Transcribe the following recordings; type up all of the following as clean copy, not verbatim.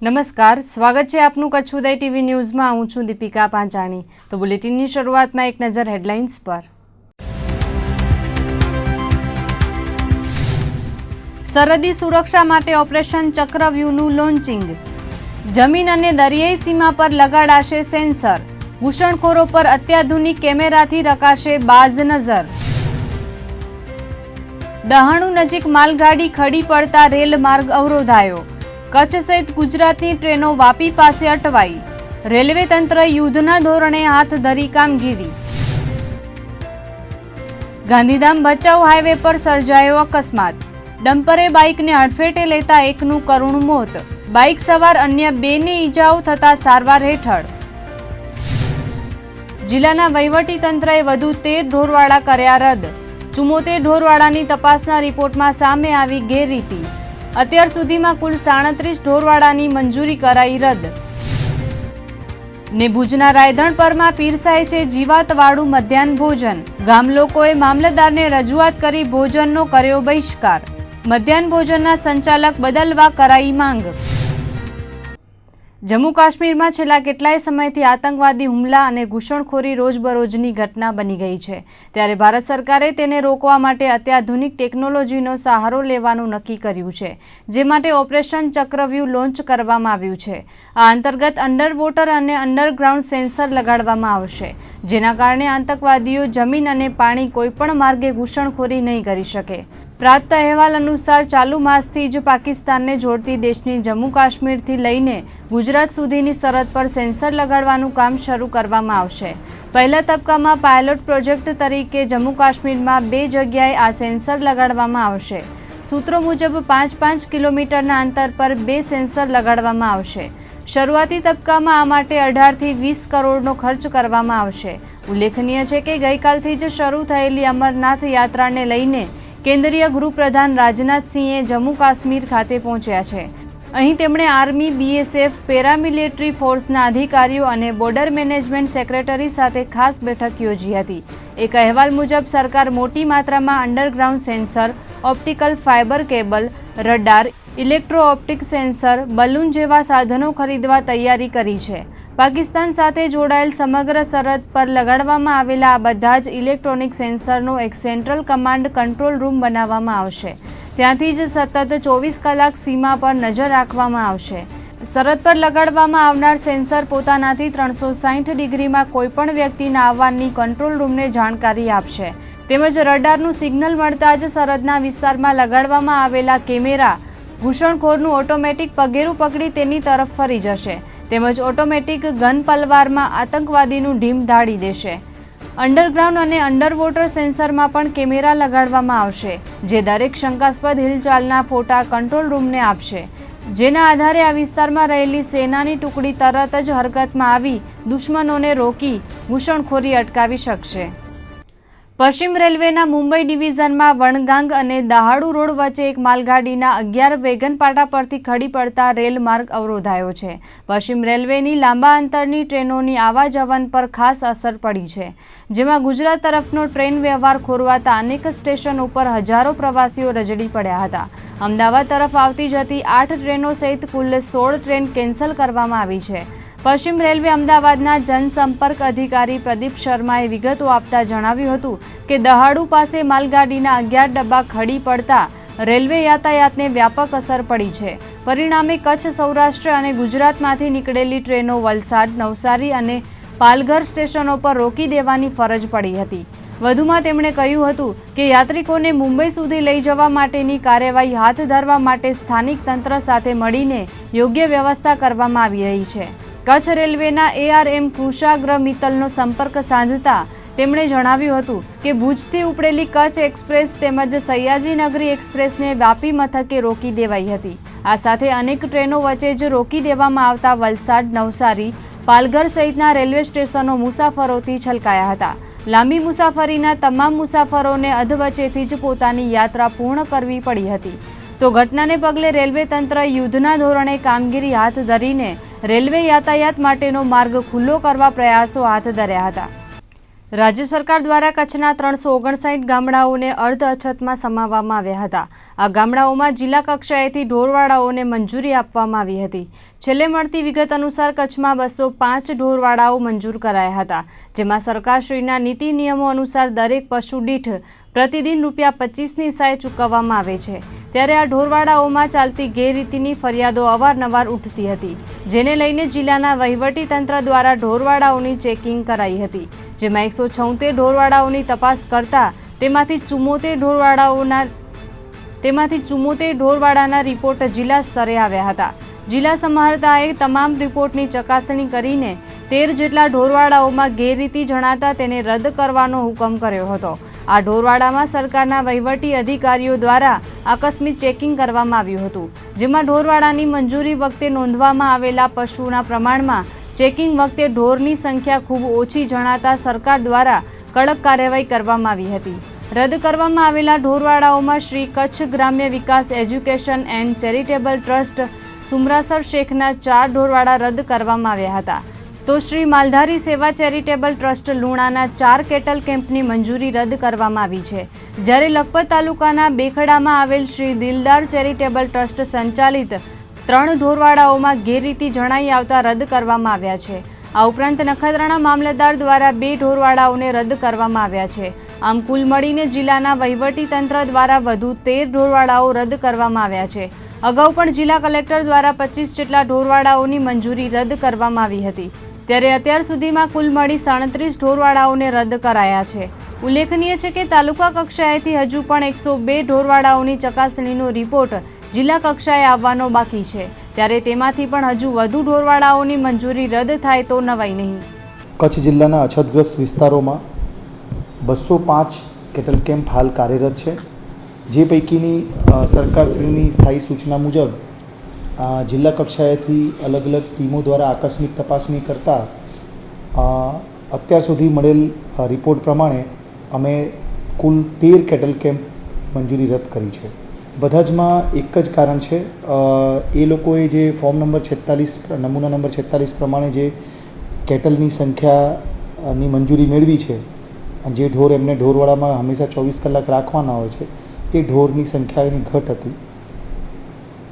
નમસ્કાર, સ્વાગત છે આપનું કચ્છ ઉદય ટીવી ન્યૂઝમાં। હું છું દીપિકા પાંચાણી। તો બુલેટિનની શરૂઆતમાં એક નજર હેડલાઇન્સ પર। સરહદી સુરક્ષા માટે ઓપરેશન ચક્રવ્યૂહનું લોન્ચિંગ। જમીન અને દરિયાઈ સીમા પર લગાડાશે સેન્સર। ઘૂસણખોરો પર અત્યાધુનિક કેમેરાથી રખાશે બાજ નજર। દહાણુ નજીક માલગાડી ખડી પડતા રેલ માર્ગ અવરોધાયો। કચ્છ સહિત ગુજરાતની ટ્રેનો વાપી પાસે અટવાઈ। રેલવે તંત્ર યુદ્ધના ધોરણે હાથ ધરી કામગીરી। ગાંધીધામ ભચાઉ હાઈવે પર સર્જાયો અકસ્માત। ડમ્પરે બાઇકને હડફેટે લેતા એકનું કરુણ મોત। બાઇક સવાર અન્ય બેને ઈજાઓ થતા સારવાર હેઠળ। જિલ્લાના વહીવટી તંત્રએ વધુ 13 ઢોરવાડા કર્યા રદ। 74 ઢોરવાડાની તપાસના રિપોર્ટમાં સામે આવી ગેરરીતિ। અત્યાર સુધીમાં કુલ 37 ઢોરવાડાની મંજૂરી કરાઈ રદ। ને ભુજના રાયધણ પરમાં પીરસાય છે જીવાતવાળું મધ્યાહન ભોજન। ગામ લોકોએ મામલતદારને રજૂઆત કરી ભોજનનો કર્યો બહિષ્કાર। મધ્યાહન ભોજનના સંચાલક બદલવા કરાઈ માંગ। જમ્મુ કાશ્મીરમાં છેલ્લા કેટલાય સમયથી આતંકવાદી હુમલા અને ઘૂસણખોરી રોજબરોજની ઘટના બની ગઈ છે, ત્યારે ભારત સરકારે તેને રોકવા માટે અત્યાધુનિક ટેકનોલોજીનો સહારો લેવાનું નક્કી કર્યું છે, જે માટે ઓપરેશન ચક્રવ્યૂહ લોન્ચ કરવામાં આવ્યું છે। આ અંતર્ગત અંડર વોટર અને અંડરગ્રાઉન્ડ સેન્સર લગાડવામાં આવશે, જેના કારણે આતંકવાદીઓ જમીન અને પાણી કોઈપણ માર્ગે ઘૂસણખોરી નહીં કરી શકે। પ્રાપ્ત અહેવાલ અનુસાર ચાલુ માસથી જ પાકિસ્તાનને જોડતી દેશની જમ્મુ કાશ્મીરથી લઈને ગુજરાત સુધીની સરહદ પર સેન્સર લગાડવાનું કામ શરૂ કરવામાં આવશે। પહેલા તબક્કામાં પાયલોટ પ્રોજેક્ટ તરીકે જમ્મુ કાશ્મીરમાં 2 જગ્યાએ આ સેન્સર લગાડવામાં આવશે। સૂત્રો મુજબ 5-5 કિલોમીટરના અંતર પર 2 સેન્સર લગાડવામાં આવશે। શરૂઆતી તબક્કામાં આ માટે 18 થી 20 કરોડનો ખર્ચ કરવામાં આવશે। ઉલ્લેખનીય છે કે ગઈકાલથી જ શરૂ થયેલી અમરનાથ યાત્રાને લઈને કેન્દ્રીય ગૃહપ્રધાન રાજનાથસિંહે જમ્મુ કાશ્મીર ખાતે પહોંચ્યા છે। અહીં તેમણે આર્મી, BSF, પેરામિલિટરી ફોર્સના અધિકારીઓ અને બોર્ડર મેનેજમેન્ટ સેક્રેટરી સાથે ખાસ બેઠક યોજી હતી। એક અહેવાલ મુજબ સરકાર મોટી માત્રામાં underground sensor, optical fibre cable, radar, electro optic sensor, balloon જેવા સાધનો ખરીદવા તૈયારી કરી છે। પાકિસ્તાન સાથે જોડાયેલ સમગ્ર સરહદ પર લગાડવામાં આવેલા આ બધા જ ઇલેક્ટ્રોનિક સેન્સરનો એક સેન્ટ્રલ કમાન્ડ કંટ્રોલ રૂમ બનાવવામાં આવશે। ત્યાંથી જ સતત 24 કલાક સીમા પર નજર રાખવામાં આવશે। સરહદ પર લગાડવામાં આવનાર સેન્સર પોતાનાથી 360 ડિગ્રીમાં કોઈપણ વ્યક્તિના આવવાની કંટ્રોલ રૂમને જાણકારી આપશે, તેમજ રડારનું સિગ્નલ મળતા જ સરહદના વિસ્તારમાં લગાડવામાં આવેલા કેમેરા ઘૂસણખોરનું ઓટોમેટિક પગેરું પકડી તેની તરફ ફરી જશે, તેમજ ઓટોમેટિક ગન પલવારમાં આતંકવાદીનું ઢીમ ઢાળી દેશે। અંડરગ્રાઉન્ડ અને અંડરવોટર સેન્સરમાં પણ કેમેરા લગાડવામાં આવશે, જે દરેક શંકાસ્પદ હિલચાલના ફોટા કંટ્રોલ રૂમને આપશે, જેના આધારે આ વિસ્તારમાં રહેલી સેનાની ટુકડી તરત જ હરકતમાં આવી દુશ્મનોને રોકી ઘૂસણખોરી અટકાવી શકશે। પશ્ચિમ રેલવેના મુંબઈ ડિવિઝનમાં વણગાંગ અને દહાડુ રોડ વચ્ચે એક માલગાડીના 11 વેગન પાટા પરથી ખડી પડતા રેલ માર્ગ અવરોધાયો છે। પશ્ચિમ રેલવેની લાંબા અંતરની ટ્રેનોની આવાજવન પર ખાસ અસર પડી છે, જેમાં ગુજરાત તરફનો ટ્રેન વ્યવહાર ખોરવાતા અનેક સ્ટેશન ઉપર હજારો પ્રવાસીઓ રજડી પડ્યા હતા। અમદાવાદ તરફ આવતી જતી 8 ટ્રેનો સહિત કુલ 16 ટ્રેન કેન્સલ કરવામાં આવી છે। પશ્ચિમ રેલવે અમદાવાદના જનસંપર્ક અધિકારી પ્રદીપ શર્માએ વિગતો આપતા જણાવ્યું હતું કે દહાડુ પાસે માલગાડીના 11 ડબ્બા ખડી પડતા રેલવે યાતાયાતને વ્યાપક અસર પડી છે। પરિણામે કચ્છ, સૌરાષ્ટ્ર અને ગુજરાતમાંથી નીકળેલી ટ્રેનો વલસાડ, નવસારી અને પાલઘર સ્ટેશનો પર રોકી દેવાની ફરજ પડી હતી। વધુમાં તેમણે કહ્યું હતું કે યાત્રિકોને મુંબઈ સુધી લઈ જવા માટેની કાર્યવાહી હાથ ધરવા માટે સ્થાનિક તંત્ર સાથે મળીને યોગ્ય વ્યવસ્થા કરવામાં આવી રહી છે। કચ્છ રેલવેના ARM કુશાગ્ર મિત્તલનો સંપર્ક સાધતા તેમણે જણાવ્યું હતું કે ભુજથી ઉપડેલી કચ્છ એક્સપ્રેસ તેમજ સયાજીનગરી એક્સપ્રેસને વાપી મથકે રોકી દેવાઈ હતી। આ સાથે અનેક ટ્રેનો વચ્ચે જ રોકી દેવામાં આવતા વલસાડ, નવસારી, પાલઘર સહિતના રેલવે સ્ટેશનો મુસાફરોથી છલકાયા હતા। લાંબી મુસાફરીના તમામ મુસાફરોને અધવચ્ચેથી જ પોતાની યાત્રા પૂર્ણ કરવી પડી હતી। તો ઘટનાને પગલે રેલવે તંત્ર યુદ્ધના ધોરણે કામગીરી હાથ ધરીને રેલવે યાતાયાત માટેનો માર્ગ ખુલ્લો કરવા પ્રયાસો હાથ ધર્યા હતા। રાજ્ય સરકાર દ્વારા કચ્છના 359 ગામડાઓને અર્ધ અછતમાં સમાવવામાં આવ્યા હતા. આ ગામડાઓમાં જિલ્લા કક્ષાએથી ઢોરવાડાઓને મંજૂરી આપવામાં આવી હતી. છેલ્લે મળતી વિગત અનુસાર કચ્છમાં 205 ઢોરવાડાઓ મંજૂર કરાયા હતા, જેમાં સરકારશ્રીના નીતિ નિયમો અનુસાર દરેક પશુ દીઠ પ્રતિદિન ₹25ની સહાય ચૂકવવામાં આવે છે. ત્યારે આ ઢોરવાડાઓમાં ચાલતી ગેરરીતિની ફરિયાદો અવારનવાર ઉઠતી હતી, જેને લઈને જિલ્લાના વહીવટીતંત્ર દ્વારા ઢોરવાડાઓની ચેકિંગ કરાઈ હતી, જેમાં 176 ઢોરવાડાઓની તપાસ કરતા તેમાંથી 74 ઢોરવાડાના રિપોર્ટ જિલ્લા સ્તરે આવ્યા હતા. જિલ્લા સમાહર્તાએ તમામ રિપોર્ટની ચકાસણી કરીને 13 જેટલા ઢોરવાડાઓમાં ગેરરીતિ જણાતા તેને રદ કરવાનો હુકમ કર્યો હતો. આ ઢોરવાડામાં સરકારના વહીવટી અધિકારીઓ દ્વારા આકસ્મિક ચેકિંગ કરવામાં આવ્યું હતું, જેમાં ઢોરવાડાની મંજૂરી વખતે નોંધવામાં આવેલા પશુના પ્રમાણમાં ચેકિંગ વખતે ઢોરની સંખ્યા ખૂબ ઓછી જણાતા સરકાર દ્વારા કડક કાર્યવાહી કરવામાં આવી હતી. રદ કરવામાં આવેલા ઢોરવાડાઓમાં શ્રી કચ્છ ગ્રામ્ય વિકાસ એજ્યુકેશન એન્ડ ચેરિટેબલ ટ્રસ્ટ સુમરાસર શેખના 4 ઢોરવાડા રદ કરવામાં આવ્યા હતા, તો શ્રી માલધારી સેવા ચેરિટેબલ ટ્રસ્ટ લુણાના 4 કેટલ કેમ્પની મંજૂરી રદ કરવામાં આવી છે. જ્યારે લખપત તાલુકાના બેખડામાં આવેલ શ્રી દિલદાર ચેરિટેબલ ટ્રસ્ટ સંચાલિત 3 ઢોરવાડાઓમાં ગેરરીતિ જણાઈ આવતા રદ કરવામાં આવ્યા છે. આ ઉપરાંત નખત્રાણા મામલતદાર દ્વારા 2 ઢોરવાડાઓને રદ કરવામાં આવ્યા છે. આમ કુલ મળીને જિલ્લાના વહીવટીતંત્ર દ્વારા વધુ 13 ઢોરવાડાઓ રદ કરવામાં આવ્યા છે. અગાઉ પણ જિલ્લા કલેક્ટર દ્વારા 25 જેટલા ઢોરવાડાઓની મંજૂરી રદ કરવામાં આવી હતી. ત્યારે અત્યાર સુધીમાં કુલ મળી 37 ઢોરવાડાઓને રદ કરાયા છે. ઉલ્લેખનીય છે કે તાલુકા કક્ષાએથી હજુ પણ 102 ઢોરવાડાઓની ચકાસણીનો રિપોર્ટ જિલ્લા કક્ષાએ આવવાનો બાકી છે. ત્યારે તેમાંથી પણ હજુ વધુ ઢોરવાડાઓની મંજૂરી રદ થાય તો નવાઈ નહીં. કચ્છ જિલ્લાના અછતગ્રસ્ત વિસ્તારોમાં 205 કેટલ કેમ્પ હાલ કાર્યરત છે, જે પૈકીની સરકારશ્રીની સ્થાયી સૂચના મુજબ જિલ્લા કક્ષાએથી અલગ અલગ ટીમો દ્વારા આકસ્મિક તપાસણી કરતાં અત્યાર સુધી મળેલ રિપોર્ટ પ્રમાણે અમે કુલ 13 કેટલ કેમ્પ મંજૂરી રદ કરી છે. બધા જમાં એક જ કારણ છે, એ લોકોએ જે ફોર્મ નંબર 46 નમૂના નંબર 46 પ્રમાણે જે કેટલની સંખ્યાની મંજૂરી મેળવી છે, જે ઢોર એમને ઢોરવાડામાં હંમેશા 24 કલાક રાખવાના હોય છે, એ ઢોરની સંખ્યાની ઘટ હતી.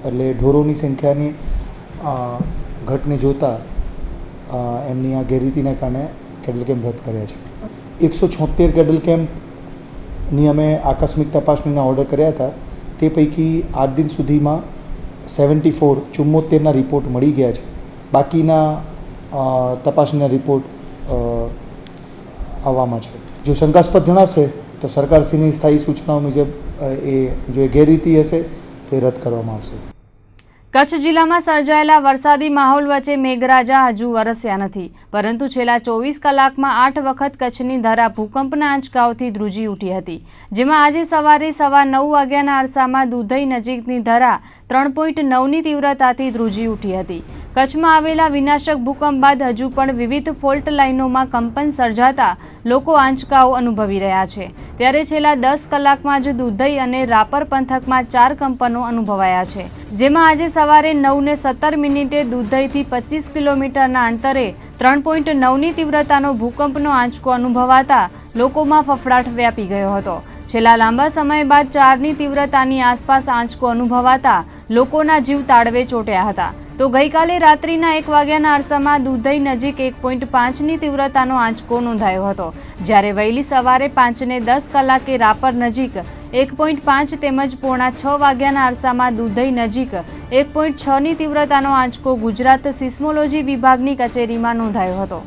એટલે ઢોરોની સંખ્યાની ઘટને જોતાં એમની આ ગેરરીતિના કારણે કેટલ કેમ્પ રદ કર્યા છે. 176 કેટલ કેમ્પની અમે આકસ્મિક તપાસણીના ઓર્ડર કર્યા હતા. તે પૈકી 8 દિન સુધીમાં 74 રિપોર્ટ મળી ગયા છે. બાકીના તપાસણીના રિપોર્ટ આવવામાં છે. જો શંકાસ્પદ જણાશે તો સરકારશ્રીની સ્થાયી સૂચનાઓ મુજબ જો ગેરરીતિ હશે તો એ રદ કરવામાં આવશે. કચ્છ જિલ્લામાં સર્જાયેલા વરસાદી માહોલ વચ્ચે મેઘરાજા હજુ વરસ્યા નથી, પરંતુ છેલ્લા 24 કલાકમાં 8 વખત કચ્છની ધરા ભૂકંપના આંચકાઓથી ધ્રુજી ઉઠી હતી, જેમાં આજે સવારે 9:15 વાગ્યાના અરસામાં દુધઈ નજીકની ધરા 3.9ની તીવ્રતાથી ધ્રુજી ઉઠી હતી. કચ્છમાં આવેલા વિનાશક ભૂકંપ બાદ હજુ પણ વિવિધ ફોલ્ટ લાઇનોમાં કંપન સર્જાતા લોકો આંચકાઓ અનુભવી રહ્યા છે. ત્યારે છેલ્લા 10 કલાકમાં જ દુધઈ અને રાપર પંથકમાં 4 કંપનો અનુભવાયા છે, જેમાં આજે સવારે 9:17 દુધઈથી 25 કિલોમીટરના અંતરે 3.9ની તીવ્રતાનો ભૂકંપનો આંચકો અનુભવાતા લોકોમાં ફફડાટ વ્યાપી ગયો હતો. છેલ્લા લાંબા સમય બાદ 4ની તીવ્રતાની આસપાસ આંચકો અનુભવાતા લોકોના જીવ તાળવે ચોંટ્યા હતા. તો ગઈકાલે રાત્રિના 1 વાગ્યાના અરસામાં દુધઈ નજીક 1.5ની તીવ્રતાનો આંચકો નોંધાયો હતો, જ્યારે વહેલી સવારે 5:10 કલાકે રાપર નજીક 1.5 તેમજ પોણા 6 વાગ્યાના અરસામાં દુધઈ નજીક 1.6ની તીવ્રતાનો આંચકો ગુજરાત સિસ્મોલોજી વિભાગની કચેરીમાં નોંધાયો હતો.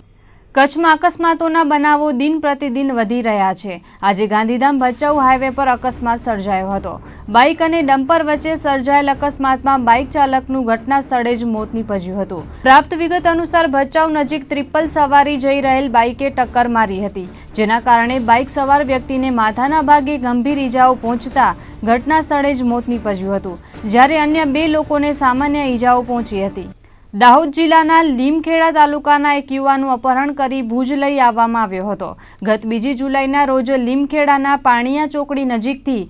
કચ્છમાં અકસ્માતોના બનાવો દિન પ્રતિદિન વધી રહ્યા છે. આજે ગાંધીધામ ભચાઉ હાઈવે પર અકસ્માત સર્જાયો હતો. બાઇક અને ડમ્પર વચ્ચે સર્જાયેલ અકસ્માતમાં બાઇક ચાલકનું ઘટના સ્થળે જ મોત નીપજ્યું હતું. પ્રાપ્ત વિગત અનુસાર ભચાઉ નજીક ટ્રિપલ સવારી જઈ રહેલ બાઇકે ટક્કર મારી હતી, જેના કારણે બાઇક સવાર વ્યક્તિને માથાના ભાગે ગંભીર ઈજાઓ પહોંચતા ઘટના સ્થળે જ મોત નીપજ્યું હતું, જ્યારે અન્ય 2 લોકોને સામાન્ય ઈજાઓ પહોંચી હતી. દાહોદ જિલ્લાના લીમખેડા તાલુકાના એક યુવાનનું અપહરણ કરી ભુજ લઈ આવવામાં આવ્યો હતો. ગત 2 જુલાઈના રોજ લીમખેડાના પાણીયા ચોકડી નજીકથી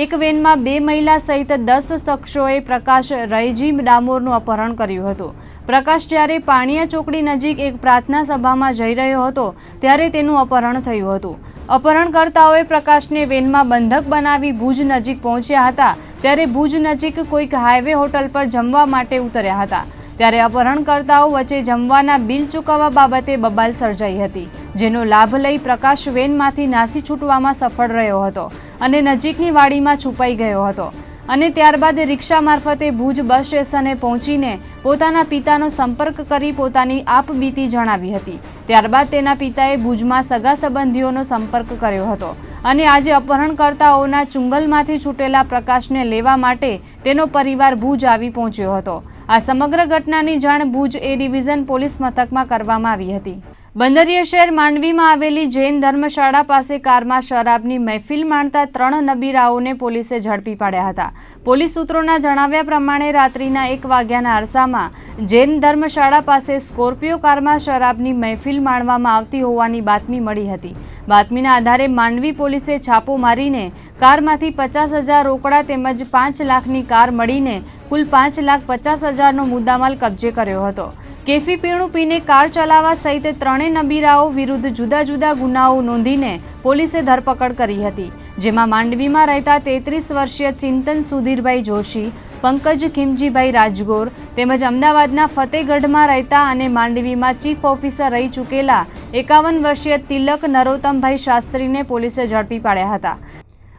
એક વેનમાં 2 મહિલા સહિત 10 શખ્સોએ પ્રકાશ રયજી ડામોરનું અપહરણ કર્યું હતું. પ્રકાશ જ્યારે પાણીયા ચોકડી નજીક એક પ્રાર્થના સભામાં જઈ રહ્યો હતો ત્યારે તેનું અપહરણ થયું હતું. અપહરણકર્તાઓએ પ્રકાશને વેનમાં બંધક બનાવી ભુજ નજીક પહોંચ્યા હતા ત્યારે ભુજ નજીક કોઈક હાઈવે હોટલ પર જમવા માટે ઉતર્યા હતા ત્યારે અપહરણકર્તાઓ વચ્ચે જમવાના બિલ ચૂકવવા બાબતે બબાલ સર્જાઈ હતી, જેનો લાભ લઈ પ્રકાશ વેનમાંથી નાસી છૂટવામાં સફળ રહ્યો હતો અને નજીકની વાડીમાં છુપાઈ ગયો હતો અને ત્યારબાદ રિક્ષા મારફતે ભુજ બસ સ્ટેશને પહોંચીને પોતાના પિતાનો સંપર્ક કરી પોતાની આપબીતી જણાવી હતી. ત્યારબાદ તેના પિતાએ ભુજમાં સગા સંબંધીઓનો સંપર્ક કર્યો હતો અને આજે અપહરણકર્તાઓના ચુંગલમાંથી છૂટેલા પ્રકાશને લેવા માટે તેનો પરિવાર ભુજ આવી પહોંચ્યો હતો. આ સમગ્ર ઘટનાની જાણ ભુજ એ ડિવિઝન પોલીસ મથકમાં કરવામાં આવી હતી. બંદરીય શહેર માંડવીમાં આવેલી જૈન ધર્મશાળા પાસે કારમાં શરાબની મહેફિલ માણતા 3 નબીરાઓને પોલીસે ઝડપી પાડ્યા હતા. પોલીસ સૂત્રોના જણાવ્યા પ્રમાણે રાત્રિના 1 વાગ્યાના અરસામાં જૈન ધર્મશાળા પાસે સ્કોર્પિયો કારમાં શરાબની મહેફિલ માણવામાં આવતી હોવાની બાતમી મળી હતી. બાતમીના આધારે માંડવી પોલીસે છાપો મારીને કારમાંથી 50,000 રોકડા તેમજ 5 લાખની કાર મળીને કુલ 5,50,000નો મુદ્દામાલ કબજે કર્યો હતો. કેફી પીણું પીને કાર ચલાવવા સહિત 3 નબીરાઓ વિરુદ્ધ જુદા જુદા ગુનાઓ નોંધીને પોલીસે ધરપકડ કરી હતી, જેમાં માંડવીમાં રહેતા 33 વર્ષીય ચિંતન સુધીરભાઈ જોશી, પંકજ ખીમજીભાઈ રાજગોર તેમજ અમદાવાદના ફતેગઢમાં રહેતા અને માંડવીમાં ચીફ ઓફિસર રહી ચૂકેલા 51 વર્ષીય તિલક નરોત્તમભાઈ શાસ્ત્રીને પોલીસે ઝડપી પાડ્યા હતા.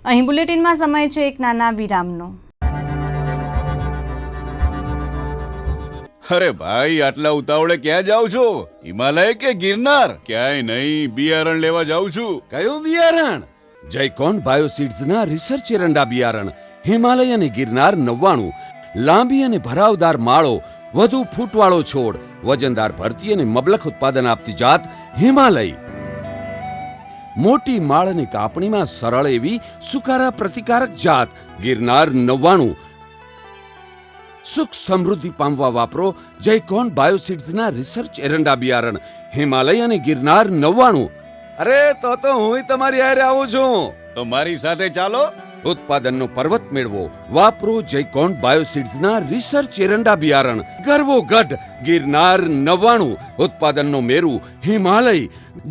અહીં બુલેટિનમાં સમય છે એક નાના વિરામનો. અરે ભાઈ, આટલા ઉતાવળે ક્યાં જાવ છો? હિમાલય કે ગિરનાર? ક્યાંય નહીં, બિયારણ લેવા જાઉં છું. કયું બિયારણ? જયકોન બાયોસીડ્સ ના રિસર્ચ એરંડા બિયારણ. હિમાલય અને ગિરનાર 99, લાંબી અને ભરાવદાર માળો, વધુ ફૂટવાળો છોડ, વજનદાર ભરતી અને મબલખ ઉત્પાદન આપતી જાત હિમાલય. મોટી માળ અને કાપણીમાં સરળ એવી સુકારા પ્રતિકારક જાત ગિરનાર 99. સુખ સમૃદ્ધિ પામવા વાપરો જયકોન બાયોસીડ્સના રિસર્ચ એરંડા બિયારણ હિમાલય અને ગિરનાર 99. અરે તો હું તમારી હારે આવું છું. તો મારી સાથે ચાલો. ઉત્પાદનનો પર્વત મેળવો, વાપરો જયકોન બાયોસીડ્સના રિસર્ચ એરંડા બિયારણ. ગરવો ગઢ ગિરનાર 99, ઉત્પાદનનો મેરુ હિમાલય.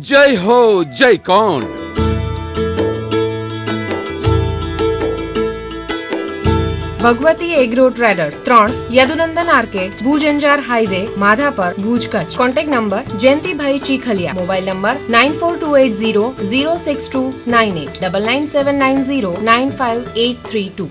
જય હો જયકોન. Bhagwati agro trader 3, Yadunandan arcade, Bhuj Anjar highway, Madhapar, Bhuj, Kutch. Contact number Jayantibhai Chikhaliya. Mobile number 9428006298, 9979909583 2.